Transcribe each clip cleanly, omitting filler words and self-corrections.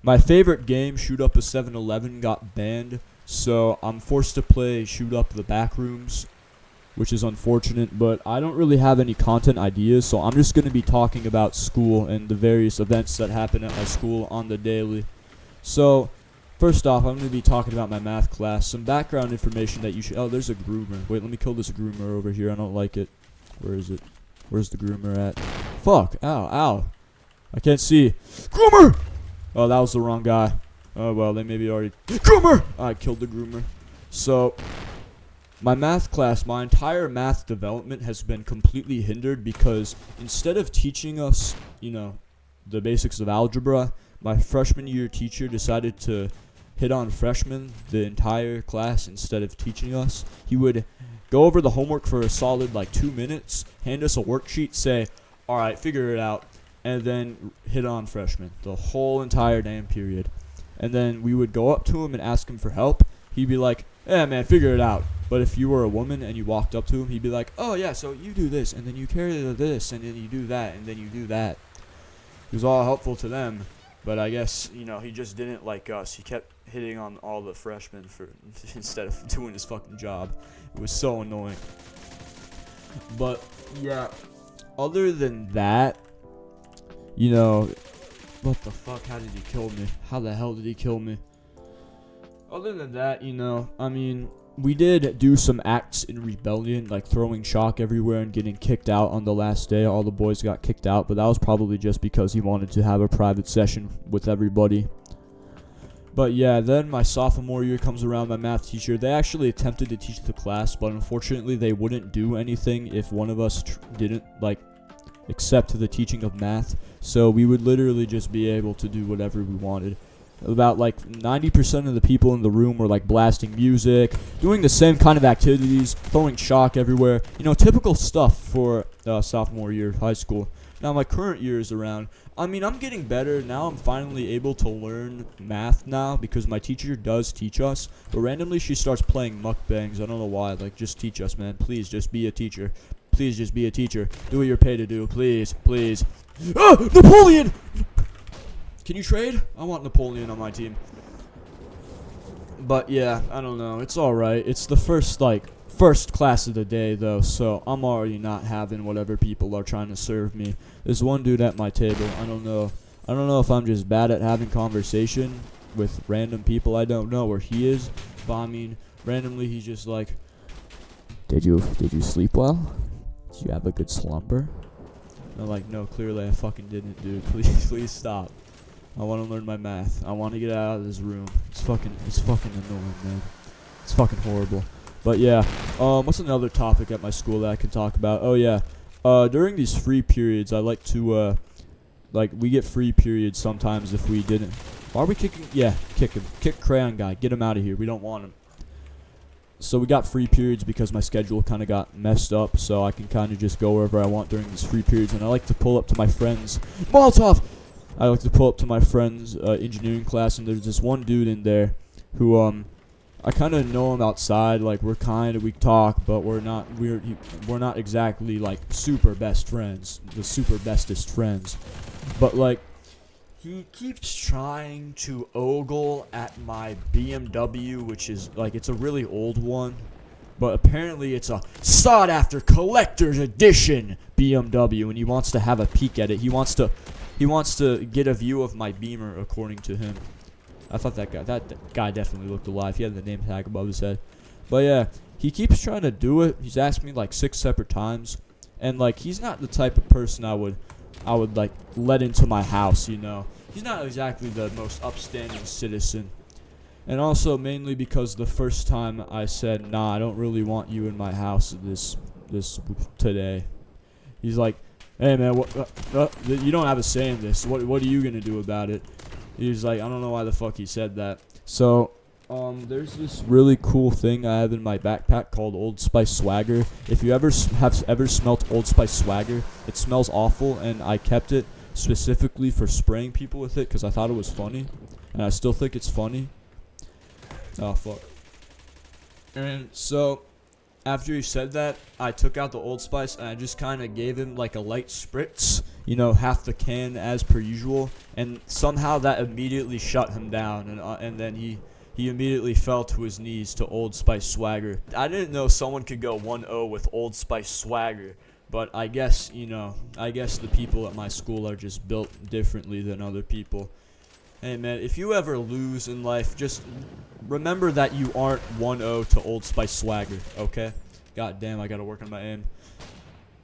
My favorite game, Shoot Up a 7-Eleven, got banned, so I'm forced to play Shoot Up the Backrooms, which is unfortunate, but I don't really have any content ideas, so I'm just going to be talking about school and the various events that happen at my school on the daily. So, first off, I'm going to be talking about my math class. Some background information that you should... Oh, there's a groomer. Wait, let me kill this groomer over here. I don't like it. Where is it? Where's the groomer at? Fuck. Ow, ow. I can't see. Groomer! Oh, that was the wrong guy. Oh, well, they maybe already... Groomer! I killed the groomer. So, my math class, my entire math development has been completely hindered because instead of teaching us, the basics of algebra, my freshman year teacher decided to hit on freshmen the entire class instead of teaching us. He would go over the homework for a solid 2 minutes, hand us a worksheet, say, alright, figure it out, and then hit on freshmen the whole entire damn period. And then we would go up to him and ask him for help. He'd be like, yeah, man, figure it out. But if you were a woman and you walked up to him, he'd be like, oh, yeah, so you do this, and then you carry this, and then you do that, and then you do that. He was all helpful to them, but I guess, he just didn't like us. He kept hitting on all the freshmen instead of doing his fucking job. It was so annoying. But, yeah, other than that, what the fuck, how did he kill me? How the hell did he kill me? Other than that, we did do some acts in rebellion, like throwing chalk everywhere and getting kicked out on the last day. All the boys got kicked out, but that was probably just because he wanted to have a private session with everybody. But yeah, then my sophomore year comes around, my math teacher, they actually attempted to teach the class, but unfortunately they wouldn't do anything if one of us didn't, accept the teaching of math. So we would literally just be able to do whatever we wanted. About 90% of the people in the room were blasting music, doing the same kind of activities, throwing chalk everywhere. Typical stuff for sophomore year of high school. Now my current year is around. I'm getting better. Now I'm finally able to learn math now because my teacher does teach us. But randomly she starts playing mukbangs. I don't know why. Just teach us, man. Please, just be a teacher. Please, just be a teacher. Do what you're paid to do. Please, please. Ah! Napoleon! Can you trade? I want Napoleon on my team. But yeah, I don't know. It's alright. It's the first class of the day though, so I'm already not having whatever people are trying to serve me. There's one dude at my table. I don't know if I'm just bad at having conversation with random people. I don't know where he is. But randomly he's just like, Did you sleep well? Did you have a good slumber? And I'm like, no, clearly I fucking didn't, dude. Please stop. I want to learn my math. I want to get out of this room. It's fucking annoying, man. It's fucking horrible. But yeah, what's another topic at my school that I can talk about? Oh yeah, during these free periods, I like to, we get free periods sometimes if we didn't. Why are we kicking? Yeah, kick him. Kick Crayon Guy. Get him out of here. We don't want him. So we got free periods because my schedule kind of got messed up, so I can kind of just go wherever I want during these free periods. And I like to pull up to my friends. Molotov! I like to pull up to my friend's engineering class, and there's this one dude in there who I kind of know him outside. We talk, but we're not exactly super best friends, the super bestest friends. But he keeps trying to ogle at my BMW, which is it's a really old one, but apparently it's a sought after collector's edition BMW, and he wants to have a peek at it. He wants to get a view of my Beamer, according to him. I thought that guy definitely looked alive. He had the name tag above his head. But yeah, he keeps trying to do it. He's asked me 6 separate times, and he's not the type of person I would let into my house. He's not exactly the most upstanding citizen. And also mainly because the first time I said, nah, I don't really want you in my house this today. He's like, hey man, you don't have a say in this. What are you gonna do about it? He's like, I don't know why the fuck he said that. So, there's this really cool thing I have in my backpack called Old Spice Swagger. If you have ever smelt Old Spice Swagger, it smells awful, and I kept it specifically for spraying people with it because I thought it was funny, and I still think it's funny. Oh fuck. And so, after he said that, I took out the Old Spice and I just kind of gave him like a light spritz, you know, half the can as per usual, and somehow that immediately shut him down, and then he immediately fell to his knees to Old Spice swagger. I didn't know someone could go 1-0 with Old Spice swagger, but I guess, you know, I guess the people at my school are just built differently than other people. Hey man, if you ever lose in life, just remember that you aren't 1-0 to Old Spice swagger, okay? God damn, I gotta work on my aim.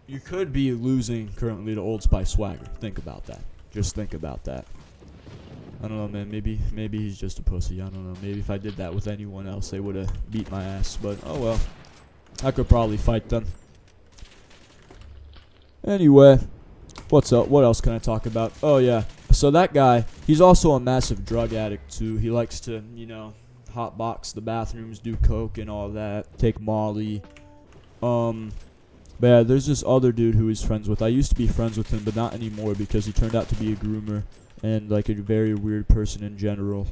You could be losing currently to Old Spice swagger. Think about that. Just think about that. I don't know, man. Maybe he's just a pussy. I don't know. Maybe if I did that with anyone else, they would have beat my ass. But, oh well. I could probably fight them. Anyway, what's up? What else can I talk about? Oh, yeah. So that guy, he's also a massive drug addict, too. He likes to, you know, hotbox the bathrooms, do coke and all that, take Molly. But yeah, there's this other dude who he's friends with. I used to be friends with him, but not anymore because he turned out to be a groomer and like a very weird person in general.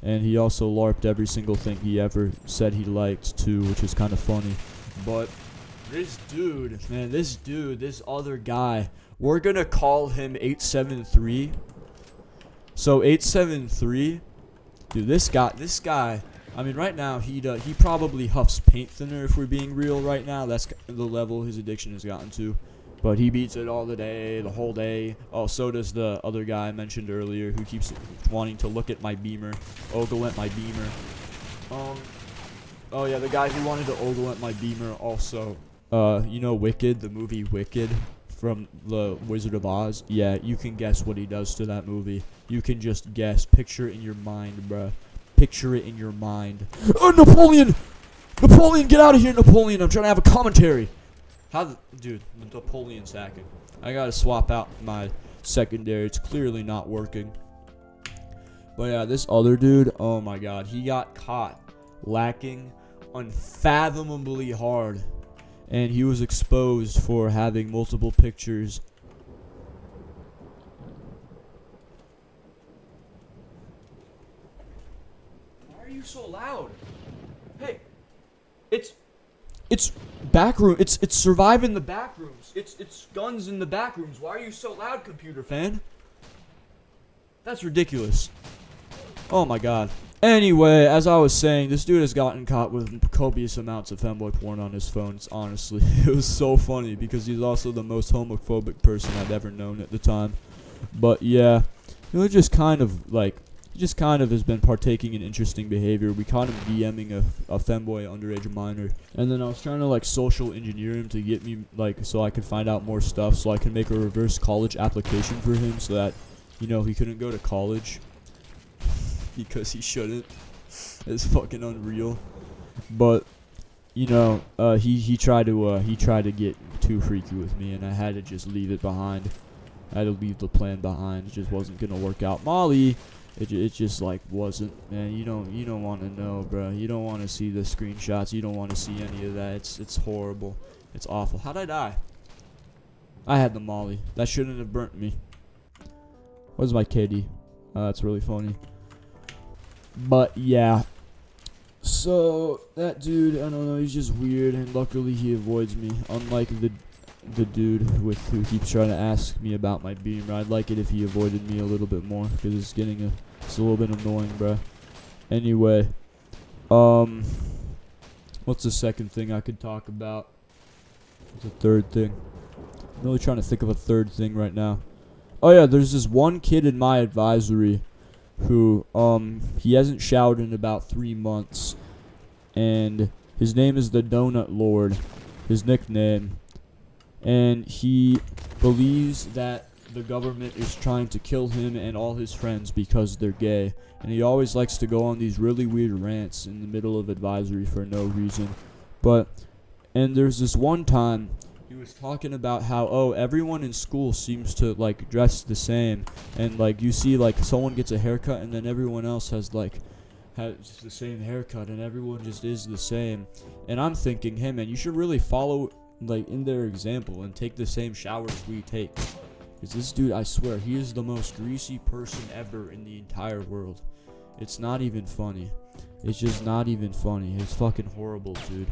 And he also LARPed every single thing he ever said he liked too, which is kind of funny. But this dude, man, this other guy, we're gonna call him 873. So 873, dude, this guy. I mean, right now he probably huffs paint thinner if we're being real. Right now, that's the level his addiction has gotten to. But he beats it all the whole day. Oh, so does the other guy I mentioned earlier who keeps wanting to look at my beamer, ogle at my beamer. Oh yeah, the guy who wanted to ogle at my beamer also. You know Wicked, the movie Wicked from the Wizard of Oz? Yeah, you can guess what he does to that movie. You can just guess. Picture it in your mind, bruh. Picture it in your mind. Oh, Napoleon! Napoleon, get out of here, Napoleon! I'm trying to have a commentary. Dude, Napoleon's hacking. I gotta swap out my secondary. It's clearly not working. But yeah, this other dude, oh my god, he got caught lacking unfathomably hard. And he was exposed for having multiple pictures. Why are you so loud? Hey, it's backroom. It's survive in the back rooms. It's guns in the back rooms. Why are you so loud, computer fan? That's ridiculous. Oh my god. Anyway, as I was saying, this dude has gotten caught with copious amounts of femboy porn on his phone. It's honestly, it was so funny because he's also the most homophobic person I'd ever known at the time. But yeah, it was just kind of like, he just kind of has been partaking in interesting behavior. We caught him DMing a femboy underage minor, and then I was trying to like social engineer him to get me like so I could find out more stuff, so I could make a reverse college application for him, so that, you know, he couldn't go to college because he shouldn't. It's fucking unreal. But you know, he tried to get too freaky with me, and I had to just leave it behind. I had to leave the plan behind. It just wasn't gonna work out. Molly, it just like wasn't. Man, you don't want to know, bro. You don't want to see the screenshots. You don't want to see any of that. It's horrible. It's awful. How'd I die? I had the Molly. That shouldn't have burnt me. What's my KD? That's really funny. But yeah. So that dude, I don't know, he's just weird, and luckily he avoids me. Unlike the dude with who keeps trying to ask me about my beamer. I'd like it if he avoided me a little bit more, because it's a little bit annoying, bruh. Anyway, what's the second thing I could talk about? What's the third thing? I'm really trying to think of a third thing right now. Oh yeah, there's this one kid in my advisory who, he hasn't showered in about 3 months, and his name is the Donut Lord, his nickname, and he believes that the government is trying to kill him and all his friends because they're gay, and he always likes to go on these really weird rants in the middle of advisory for no reason. And there's this one time he was talking about how, oh, everyone in school seems to like dress the same, and like you see like someone gets a haircut and then everyone else has the same haircut, and everyone just is the same. And I'm thinking, hey man, you should really follow like in their example and take the same showers we take. Because this dude, I swear, he is the most greasy person ever in the entire world. It's not even funny. It's just not even funny. It's fucking horrible, dude.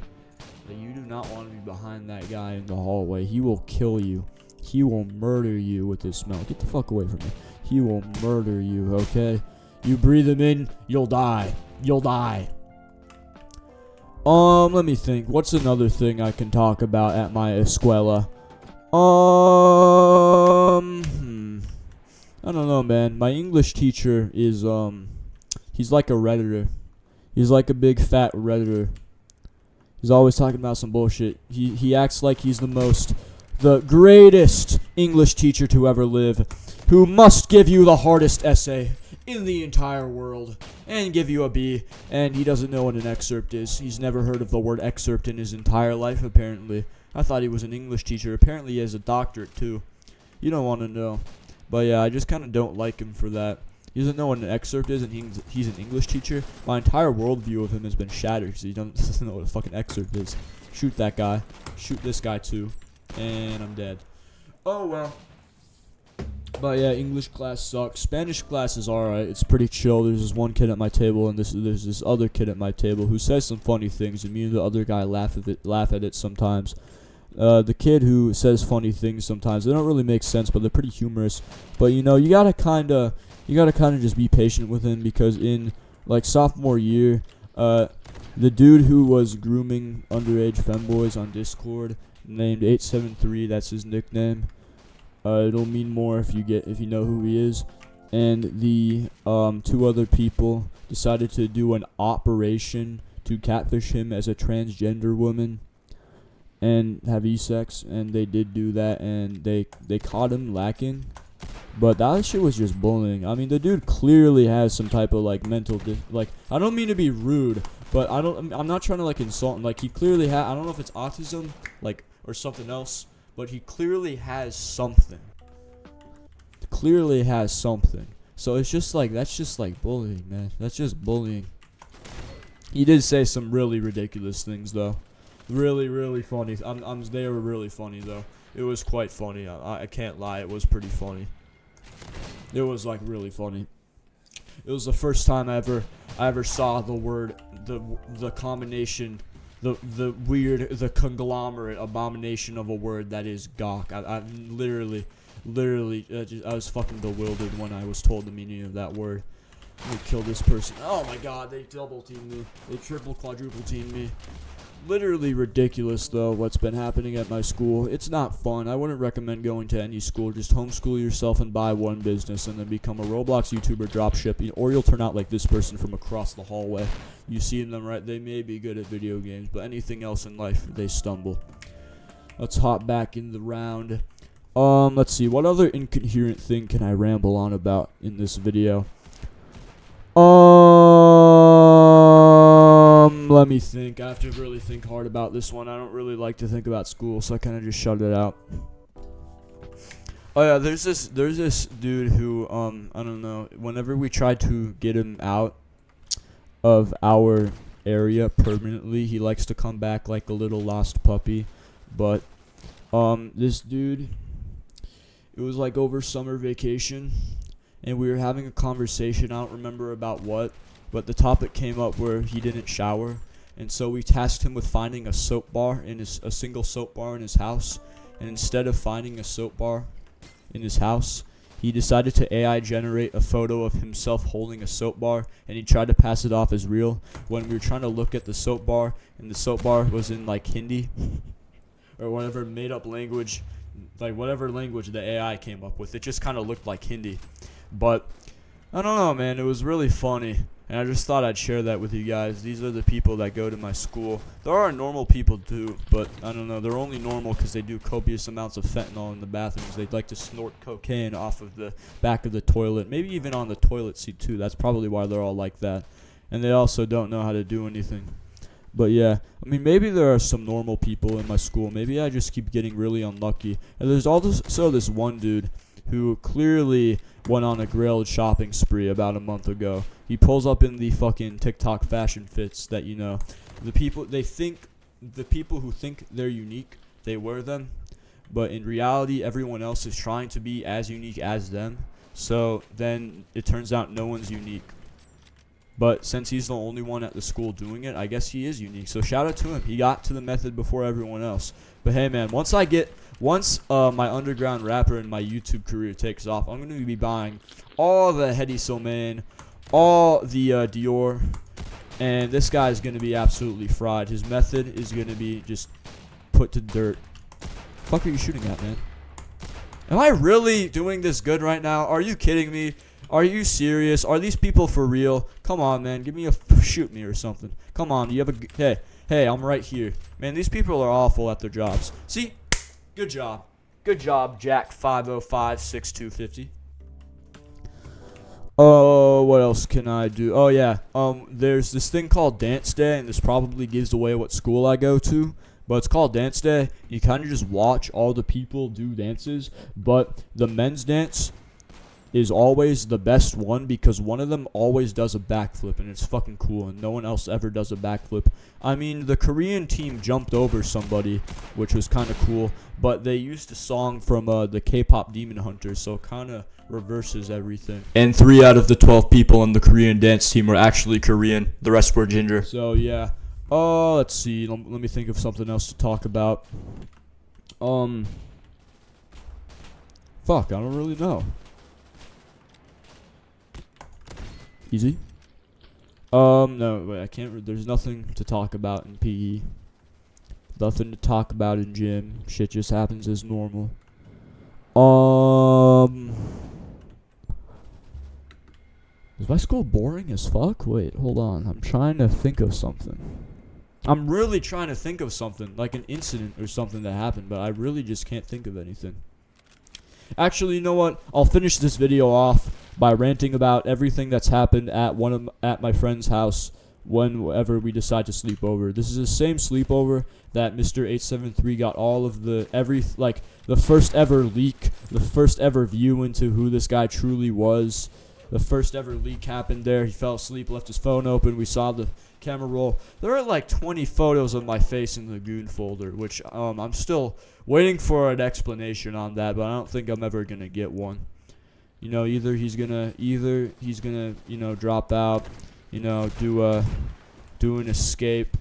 Like, you do not want to be behind that guy in the hallway. He will kill you. He will murder you with his smell. Get the fuck away from me. He will murder you, okay? You breathe him in, you'll die. You'll die. Let me think. What's another thing I can talk about at my escuela? I don't know, man. My English teacher is, he's like a Redditor. He's like a big fat Redditor. He's always talking about some bullshit. He acts like he's the greatest English teacher to ever live, who must give you the hardest essay in the entire world and give you a B, and he doesn't know what an excerpt is. He's never heard of the word excerpt in his entire life, apparently. I thought he was an English teacher. Apparently he has a doctorate, too. You don't want to know. But yeah, I just kind of don't like him for that. He doesn't know what an excerpt is, and he's an English teacher. My entire worldview of him has been shattered because he doesn't know what a fucking excerpt is. Shoot that guy. Shoot this guy, too. And I'm dead. Oh, well. But yeah, English class sucks. Spanish class is alright. It's pretty chill. There's this one kid at my table, and there's this other kid at my table who says some funny things, and me and the other guy laugh at it sometimes. The kid who says funny things sometimes, they don't really make sense, but they're pretty humorous. But you know, you gotta kinda just be patient with him, because in like sophomore year, the dude who was grooming underage femboys on Discord, named 873, that's his nickname. It'll mean more if you know who he is. And the two other people decided to do an operation to catfish him as a transgender woman and have sex, and they did do that, and they caught him lacking. But that shit was just bullying. I mean, the dude clearly has some type of like mental like, I don't mean to be rude, but I'm not trying to like insult him. Like, he clearly I don't know if it's autism, like, or something else, but he clearly has something. Clearly has something. So it's just like, that's just like bullying, man. That's just bullying. He did say some really ridiculous things, though. Really, really funny. They were really funny, though. It was quite funny. I can't lie. It was pretty funny. It was like really funny. It was the first time I ever saw the word, the combination, the weird, the conglomerate abomination of a word that is gawk. I literally, I was fucking bewildered when I was told the meaning of that word. Let me kill this person. Oh my god, they double teamed me. They triple, quadruple teamed me. Literally ridiculous, though, what's been happening at my school. It's not fun. I wouldn't recommend going to any school. Just homeschool yourself and buy one business, and then become a Roblox YouTuber, dropship, or you'll turn out like this person from across the hallway. You see them, right? They may be good at video games, but anything else in life, they stumble. Let's hop back in the round. Let's see. What other incoherent thing can I ramble on about in this video? Let me think. I have to really think hard about this one. I don't really like to think about school, so I kind of just shut it out. Oh yeah, there's this dude who, I don't know, whenever we tried to get him out of our area permanently, he likes to come back like a little lost puppy. But, this dude, it was like over summer vacation, and we were having a conversation. I don't remember about what, but the topic came up where he didn't shower, and so we tasked him with finding a soap bar a single soap bar in his house. And instead of finding a soap bar in his house, he decided to AI generate a photo of himself holding a soap bar, and he tried to pass it off as real when we were trying to look at the soap bar, and the soap bar was in like Hindi or whatever made up language, like whatever language the AI came up with. It just kind of looked like Hindi. But I don't know, man, it was really funny, and I just thought I'd share that with you guys. These are the people that go to my school. There are normal people too, but I don't know, they're only normal because they do copious amounts of fentanyl in the bathrooms. They'd like to snort cocaine off of the back of the toilet, maybe even on the toilet seat too. That's probably why they're all like that. And they also don't know how to do anything. But yeah, I mean, maybe there are some normal people in my school. Maybe I just keep getting really unlucky. And there's also this one dude who clearly went on a grilled shopping spree about a month ago. He pulls up in the fucking TikTok fashion fits that, you know, the people who think they're unique, they wear them. But in reality, everyone else is trying to be as unique as them. So then it turns out no one's unique. But since he's the only one at the school doing it, I guess he is unique. So shout out to him. He got to the method before everyone else. But hey, man, once my underground rapper and my YouTube career takes off, I'm going to be buying all the Hedy Sylvain, all the Dior, and this guy is going to be absolutely fried. His method is going to be just put to dirt. Fuck are you shooting at, man? Am I really doing this good right now? Are you kidding me? Are you serious? Are these people for real? Come on, man. Give me a shoot me or something. Come on. You have a hey, I'm right here. Man, these people are awful at their jobs. See? Good job. Good job, Jack 505-6250. Oh, what else can I do? Oh, yeah. There's this thing called Dance Day, and this probably gives away what school I go to. But it's called Dance Day. You kind of just watch all the people do dances. But the men's dance is always the best one because one of them always does a backflip, and it's fucking cool, and no one else ever does a backflip. I mean, the Korean team jumped over somebody, which was kind of cool, but they used a song from the K-pop Demon Hunters, so it kind of reverses everything. And 3 out of the 12 people on the Korean dance team were actually Korean. The rest were ginger. So, yeah. Let's see. Let me think of something else to talk about. Fuck, I don't really know. Easy. No, wait, I can't. There's nothing to talk about in PE. Nothing to talk about in gym. Shit just happens as normal. Is my school boring as fuck? Wait, hold on. I'm trying to think of something. I'm really trying to think of something, like an incident or something that happened, but I really just can't think of anything. Actually, you know what? I'll finish this video off by ranting about everything that's happened at my friend's house whenever we decide to sleep over. This is the same sleepover that Mr. 873 got all of the first ever leak, the first ever view into who this guy truly was. The first ever leak happened there. He fell asleep, left his phone open. We saw the camera roll. There are like 20 photos of my face in the goon folder, which I'm still waiting for an explanation on that, but I don't think I'm ever gonna get one. You know, either he's gonna drop out, do an escape,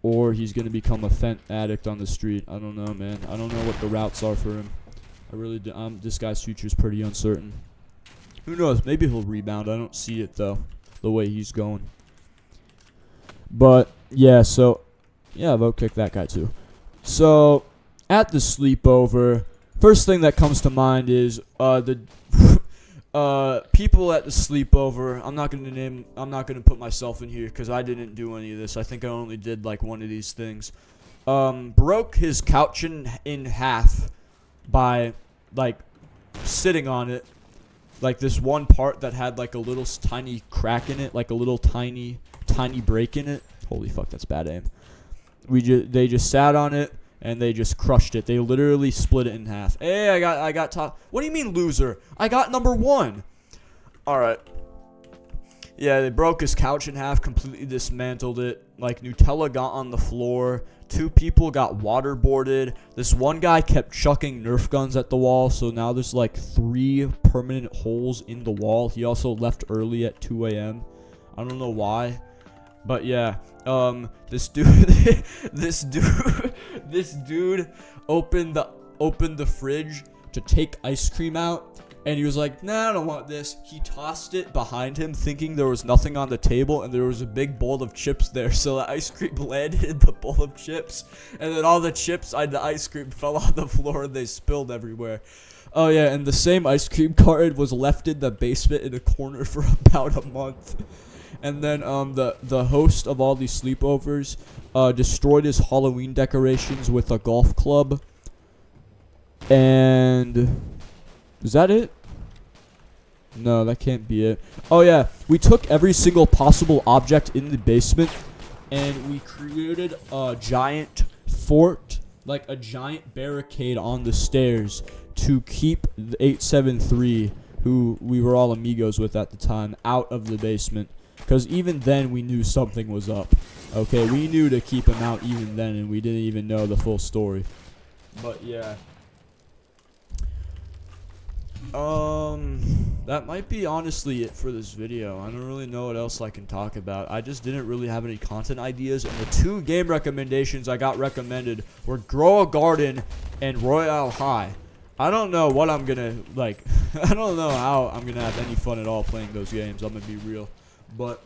or he's gonna become a fent addict on the street. I don't know, man. I don't know what the routes are for him. I really do. This guy's future is pretty uncertain. Who knows? Maybe he'll rebound. I don't see it, though, the way he's going. But, yeah, vote kick that guy, too. So, at the sleepover, first thing that comes to mind is the people at the sleepover. I'm not going to put myself in here because I didn't do any of this. I think I only did, like, one of these things. Broke his couch in half by, like, sitting on it. Like this one part that had like a little tiny crack in it, like a little tiny break in it. Holy fuck, that's bad aim. They just sat on it and they just crushed it. They literally split it in half. Hey, I got top. What do you mean loser? I got number 1. All right. Yeah, they broke his couch in half, completely dismantled it. Like Nutella got on the floor. 2 people got waterboarded. This one guy kept chucking Nerf guns at the wall, so now there's like 3 permanent holes in the wall. He also left early at 2 a.m. I don't know why, but yeah. This dude opened the fridge to take ice cream out. And he was like, nah, I don't want this. He tossed it behind him, thinking there was nothing on the table, and there was a big bowl of chips there. So the ice cream landed in the bowl of chips, and then all the chips on the ice cream fell on the floor, and they spilled everywhere. Oh, yeah, and the same ice cream carton was left in the basement in a corner for about a month. And then the host of all these sleepovers destroyed his Halloween decorations with a golf club. And is that it? No, that can't be it. Oh, yeah. We took every single possible object in the basement, and we created a giant fort, like a giant barricade on the stairs to keep the 873, who we were all amigos with at the time, out of the basement. Because even then, we knew something was up. Okay, we knew to keep him out even then, and we didn't even know the full story. But, yeah. That might be honestly it for this video. I don't really know what else I can talk about. I just didn't really have any content ideas, and the 2 game recommendations I got recommended were Grow a Garden and Royale High. I don't know what I'm gonna, like, I don't know how I'm gonna have any fun at all playing those games, I'm gonna be real. But